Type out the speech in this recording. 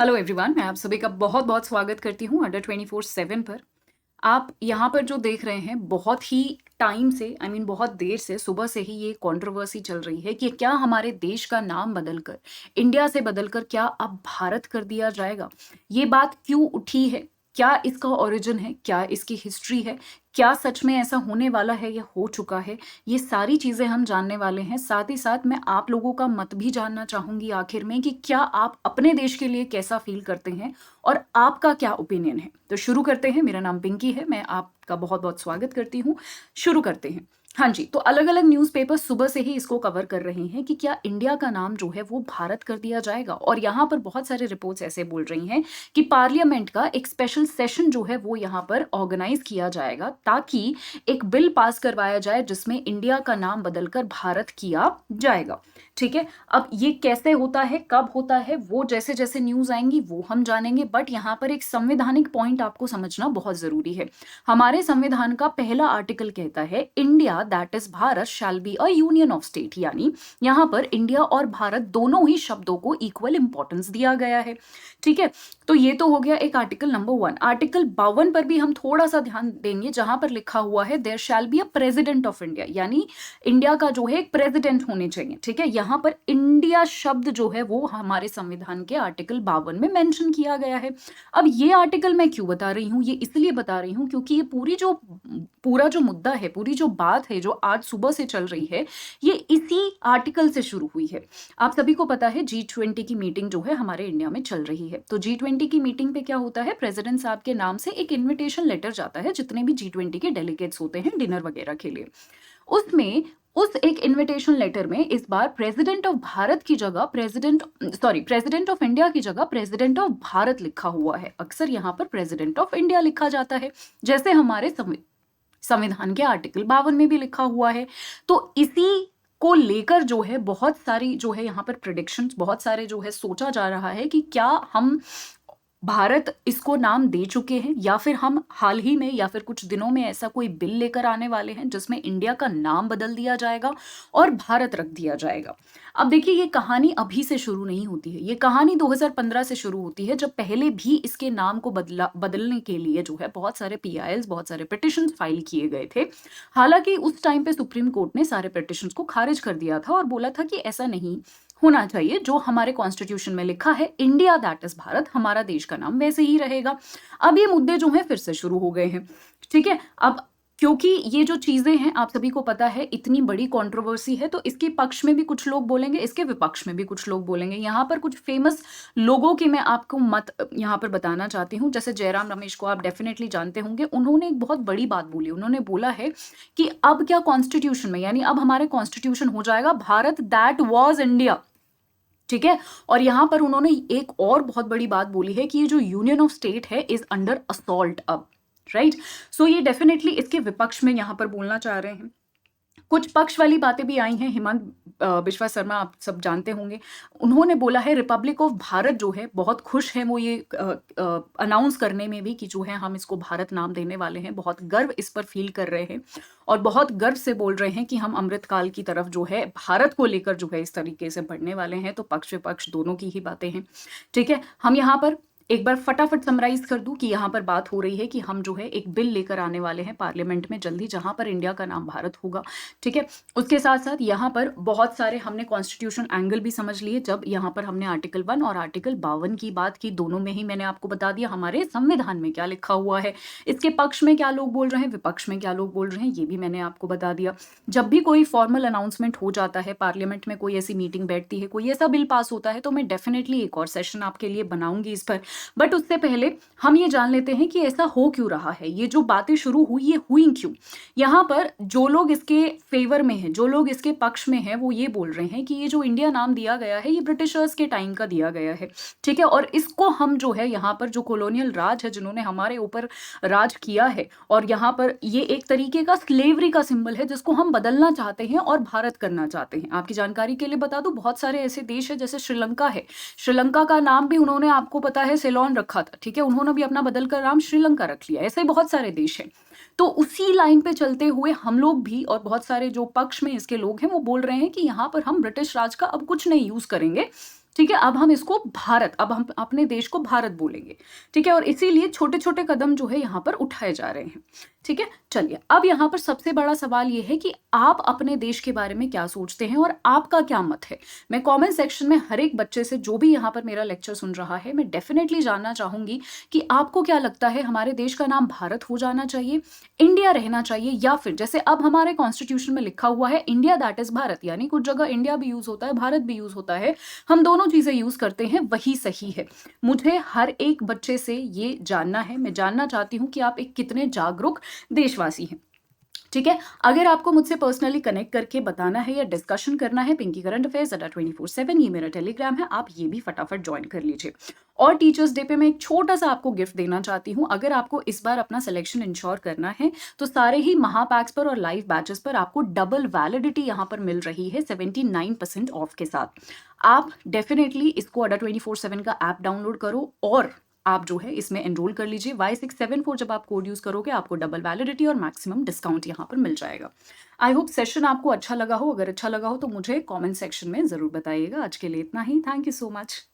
Hello everyone, मैं आप सभी का बहुत बहुत स्वागत करती हूँ अंडर 24/7 पर। आप यहाँ पर जो देख रहे हैं, बहुत ही टाइम से बहुत देर से, सुबह से ही ये कंट्रोवर्सी चल रही है कि क्या हमारे देश का नाम बदलकर, इंडिया से बदलकर क्या अब भारत कर दिया जाएगा। ये बात क्यों उठी है, क्या इसका ओरिजिन है, क्या इसकी हिस्ट्री है, क्या सच में ऐसा होने वाला है या हो चुका है। ये सारी चीज़ें हम जानने वाले हैं। साथ ही साथ मैं आप लोगों का मत भी जानना चाहूँगी आखिर में कि क्या आप अपने देश के लिए कैसा फ़ील करते हैं और आपका क्या ओपिनियन है। तो शुरू करते हैं। मेरा नाम पिंकी है, मैं आपका बहुत-बहुत स्वागत करती हूँ। शुरू करते हैं। हाँ जी, तो अलग-अलग न्यूज़पेपर सुबह से ही इसको कवर कर रहे हैं कि क्या इंडिया का नाम जो है वो भारत कर दिया जाएगा, और यहाँ पर बहुत सारे रिपोर्ट्स ऐसे बोल रही हैं कि पार्लियामेंट का एक स्पेशल सेशन जो है वो यहाँ पर ऑर्गेनाइज किया जाएगा ताकि एक बिल पास करवाया जाए जिसमें इंडिया का नाम बदलकर भारत किया जाएगा। ठीक है, अब ये कैसे होता है, कब होता है, वो जैसे जैसे न्यूज़ आएंगी वो हम जानेंगे। बट यहाँ पर एक संवैधानिक पॉइंट आपको समझना बहुत ज़रूरी है। हमारे संविधान का पहला आर्टिकल कहता है India that is Bharat shell be a union of state, यानी यहाँ पर इंडिया और भारत दोनों ही शब्दों को इक्वल इंपॉर्टेंस दिया गया है। ठीक है, तो ये तो हो गया एक आर्टिकल नंबर 1। आर्टिकल 52 पर भी हम थोड़ा सा ध्यान देंगे, जहां पर लिखा हुआ है there shall be a president of India, यानी इंडिया का जो है एक प्रेसिडेंट होने चाहिए। ठीक है, यहाँ पर इंडिया शब्द जो है वो हमारे संविधान के आर्टिकल 52 में मेंशन किया गया है। अब ये आर्टिकल मैं क्यों बता रही हूँ, ये इसलिए बता रही हूँ क्योंकि ये पूरा जो मुद्दा है, पूरी जो बात है जो आज सुबह से चल रही है, ये इसी आर्टिकल से शुरू हुई है। आप सभी को पता है G20 की मीटिंग जो है हमारे इंडिया में चल रही है। तो G20 की मीटिंग पे क्या होता है, प्रेसिडेंट साहब के नाम से एक इन्विटेशन लेटर जाता है जितने भी G20 के डेलीगेट्स होते हैं डिनर वगैरह के लिए। उसमें उस एक इनविटेशन लेटर में इस बार प्रेसिडेंट ऑफ भारत की जगह प्रेसिडेंट ऑफ इंडिया की जगह प्रेसिडेंट ऑफ भारत लिखा हुआ है। अक्सर यहाँ पर प्रेसिडेंट ऑफ इंडिया लिखा जाता है, जैसे हमारे संविधान के आर्टिकल 52 में भी लिखा हुआ है। तो इसी को लेकर जो है बहुत सारी जो है यहाँ पर प्रिडिक्शंस, बहुत सारे जो है सोचा जा रहा है कि क्या हम भारत इसको नाम दे चुके हैं, या फिर हम हाल ही में या फिर कुछ दिनों में ऐसा कोई बिल लेकर आने वाले हैं जिसमें इंडिया का नाम बदल दिया जाएगा और भारत रख दिया जाएगा। अब देखिए, ये कहानी अभी से शुरू नहीं होती है, ये कहानी 2015 से शुरू होती है, जब पहले भी इसके नाम को बदलने के लिए जो है बहुत सारे PILs, बहुत सारे पिटिशन फाइल किए गए थे। हालांकि उस टाइम पे सुप्रीम कोर्ट ने सारे पिटिशन को खारिज कर दिया था और बोला था कि ऐसा नहीं होना चाहिए, जो हमारे कॉन्स्टिट्यूशन में लिखा है इंडिया दैट इज भारत, हमारा देश का नाम वैसे ही रहेगा। अब ये मुद्दे जो हैं फिर से शुरू हो गए हैं। ठीक है, अब क्योंकि ये जो चीजें हैं आप सभी को पता है, इतनी बड़ी कंट्रोवर्सी है, तो इसके पक्ष में भी कुछ लोग बोलेंगे, इसके विपक्ष में भी कुछ लोग बोलेंगे। यहाँ पर कुछ फेमस लोगों की मैं आपको मत यहाँ पर बताना चाहती हूँ। जैसे जयराम रमेश को आप डेफिनेटली जानते होंगे, उन्होंने एक बहुत बड़ी बात बोली। उन्होंने बोला है कि अब क्या कॉन्स्टिट्यूशन में, यानी अब हमारे कॉन्स्टिट्यूशन हो जाएगा भारत दैट वॉज इंडिया। ठीक है, और यहां पर उन्होंने एक और बहुत बड़ी बात बोली है कि ये जो यूनियन ऑफ स्टेट है इज अंडर असॉल्ट अब। राइट, सो ये डेफिनेटली इसके विपक्ष में यहां पर बोलना चाह रहे हैं। कुछ पक्ष वाली बातें भी आई हैं। हेमंत बिश्वा शर्मा आप सब जानते होंगे, उन्होंने बोला है रिपब्लिक ऑफ भारत जो है बहुत खुश है वो ये अनाउंस करने में भी कि जो है हम इसको भारत नाम देने वाले हैं, बहुत गर्व इस पर फील कर रहे हैं और बहुत गर्व से बोल रहे हैं कि हम अमृतकाल की तरफ जो है भारत को लेकर जो है इस तरीके से बढ़ने वाले हैं। तो पक्ष विपक्ष दोनों की ही बातें हैं। ठीक है, हम यहाँ पर एक बार फटाफट समराइज कर दूं कि यहाँ पर बात हो रही है कि हम जो है एक बिल लेकर आने वाले हैं पार्लियामेंट में जल्दी, जहां पर इंडिया का नाम भारत होगा। ठीक है, उसके साथ साथ यहाँ पर बहुत सारे हमने कॉन्स्टिट्यूशन एंगल भी समझ लिए, जब यहाँ पर हमने आर्टिकल 1 और आर्टिकल 52 की बात की। दोनों में ही मैंने आपको बता दिया हमारे संविधान में क्या लिखा हुआ है, इसके पक्ष में क्या लोग बोल रहे हैं, विपक्ष में क्या लोग बोल रहे हैं, ये भी मैंने आपको बता दिया। जब भी कोई फॉर्मल अनाउंसमेंट हो जाता है, पार्लियामेंट में कोई ऐसी मीटिंग बैठती है, कोई ऐसा बिल पास होता है, तो मैं डेफिनेटली एक और सेशन आपके लिए बनाऊंगी इस पर। बट उससे पहले हम ये जान लेते हैं कि ऐसा हो क्यों रहा है, ये जो बातें शुरू हुई ये हुई क्यों। यहाँ पर जो लोग इसके फेवर में हैं, जो लोग इसके पक्ष में हैं, वो ये बोल रहे हैं कि ये जो इंडिया नाम दिया गया है ये ब्रिटिशर्स के टाइम का दिया गया है। ठीक है, और इसको हम जो है यहाँ पर जो कॉलोनियल राज है, जिन्होंने हमारे ऊपर राज किया है, और यहाँ पर ये एक तरीके का स्लेवरी का सिंबल है जिसको हम बदलना चाहते हैं और भारत करना चाहते हैं। आपकी जानकारी के लिए बता दूं, बहुत सारे ऐसे देश है, जैसे श्रीलंका है, श्रीलंका का नाम भी उन्होंने आपको पता है सेलोन रखा था। ठीक है, उन्होंने भी अपना बदलकर नाम श्रीलंका रख लिया। ऐसे बहुत सारे देश हैं। तो उसी लाइन पे चलते हुए हम लोग भी, और बहुत सारे जो पक्ष में इसके लोग हैं, वो बोल रहे हैं कि यहाँ पर हम ब्रिटिश राज का अब कुछ नहीं यूज करेंगे, ठीक है, अब हम इसको भारत, अब हम अपने देश को भारत बोलेंगे। ठीक है, और इसीलिए छोटे-छोटे कदम जो है यहाँ पर उठाए जा रहे हैं। ठीक है, चलिए अब यहाँ पर सबसे बड़ा सवाल ये है कि आप अपने देश के बारे में क्या सोचते हैं और आपका क्या मत है? मैं कमेंट सेक्शन में हर एक बच्चे से, जो भी यहाँ पर मेरा लेक्चर सुन रहा है, मैं डेफिनेटली जानना चाहूँगी कि आपको क्या लगता है, हमारे देश का नाम भारत हो जाना चाहिए, इंडिया रहना चाहिए, या फिर जैसे अब हमारे कॉन्स्टिट्यूशन में लिखा हुआ है इंडिया दैट इज़ भारत, यानी कुछ जगह इंडिया भी यूज़ होता है, भारत भी यूज़ होता है, हम दोनों चीज़ें यूज़ करते हैं, वही सही है। मुझे हर एक बच्चे से ये जानना है, मैं जानना चाहती हूँ कि आप एक कितने जागरूक देशवासी हैं। ठीक है, अगर आपको मुझसे पर्सनली कनेक्ट करके बताना है या डिस्कशन करना है, पिंकी करंट अफेयर्स @24/7 ये मेरा टेलीग्राम है, आप ये भी फटाफट ज्वाइन कर लीजिए। और टीचर्स डे पे मैं एक छोटा सा आपको गिफ्ट देना चाहती हूँ। अगर आपको इस बार अपना सिलेक्शन इंश्योर करना है तो सारे ही महापैक्स पर और लाइव बैचेस पर आपको डबल वैलिडिटी यहाँ पर मिल रही है 79% ऑफ के साथ। आप डेफिनेटली इसको @24/7 का ऐप डाउनलोड करो और आप जो है इसमें एनरोल कर लीजिए। Y674 जब आप कोड यूज़ करोगे आपको डबल वैलिडिटी और मैक्सिमम डिस्काउंट यहाँ पर मिल जाएगा। आई होप सेशन आपको अच्छा लगा हो। अगर अच्छा लगा हो तो मुझे कमेंट सेक्शन में ज़रूर बताइएगा। आज के लिए इतना ही। Thank you so much.